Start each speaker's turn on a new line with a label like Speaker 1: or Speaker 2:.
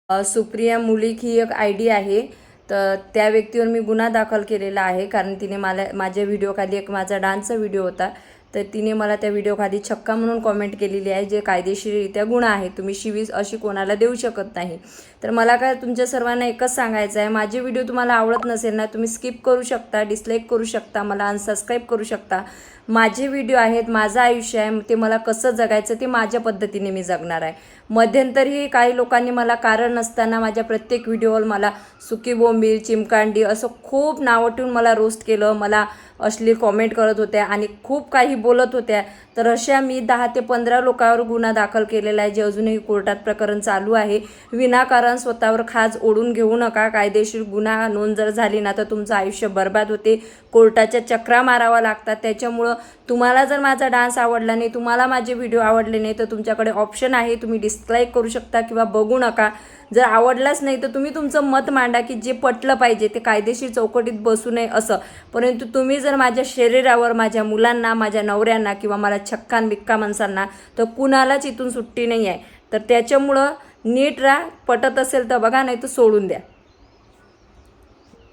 Speaker 1: सुप्रिया मुलिक ही एक ID आहे. तर त्या व्यक्तीवर मी गुन्हा दाखल केलेला आहे, कारण तिने माझ्या व्हिडिओखाली एक माझा डान्सचा व्हिडिओ होता, तर तिने मला त्या व्हिडिओखाली छक्का म्हणून कॉमेंट केलेली आहे, जे कायदेशीररित्या गुन्हा आहे. तुम्ही शिवी अशी कोणाला देऊ शकत नाही. तर मला काय तुमच्या सर्वांना एकच सांगायचं आहे, माझे व्हिडिओ तुम्हाला आवडत नसेल ना, तुम्ही स्किप करू शकता, डिसलाईक करू शकता, मला अनसबस्क्राईब करू शकता. माझे व्हिडिओ आहेत, माझं आयुष्य आहे, ते मला कसं जगायचं ते माझ्या पद्धतीने मी जगणार आहे. मध्यंतरी काही लोकांनी मला कारण नसताना माझ्या प्रत्येक व्हिडिओवर मला सुकी बोंबील, चिमकांडी असं खूप नावं ठेवून मला रोस्ट केलं, मला अश्लील कॉमेंट करत होत्या आणि खूप काही बोलत होत्या. तर अशा मी 10 ते 15 लोकांवर गुन्हा दाखल केलेला आहे, जे अजूनही कोर्टात प्रकरण चालू आहे. विनाकारण स्वतःवर खाज ओढून घेऊ नका. कायदेशीर गुन्हा नोंद जर झाली ना, तर तुमचं आयुष्य बर्बाद होते, कोर्टाच्या चक्रा मारावा लागतात. त्याच्यामुळं तुम्हाला जर माझा डान्स आवडला नाही, तुम्हाला माझे व्हिडिओ आवडले नाही, तर तुमच्याकडे ऑप्शन आहे, तुम्ही डिसलाईक करू शकता किंवा बघू नका. जर आवडलाच नाही तर तुम्ही तुमचं मत मांडा, की जे पटलं पाहिजे ते कायदेशीर चौकटीत बसू नये असं. परंतु तुम्ही जर माझ्या शरीरावर, माझ्या मुलांना, माझ्या नवऱ्यांना किंवा मला छक्कान बिक्का माणसांना, तर कुणालाच इथून सुट्टी नाही आहे. तर त्याच्यामुळं नीट राहा. पटत असेल तर बघा, नाही तर सोडून द्या.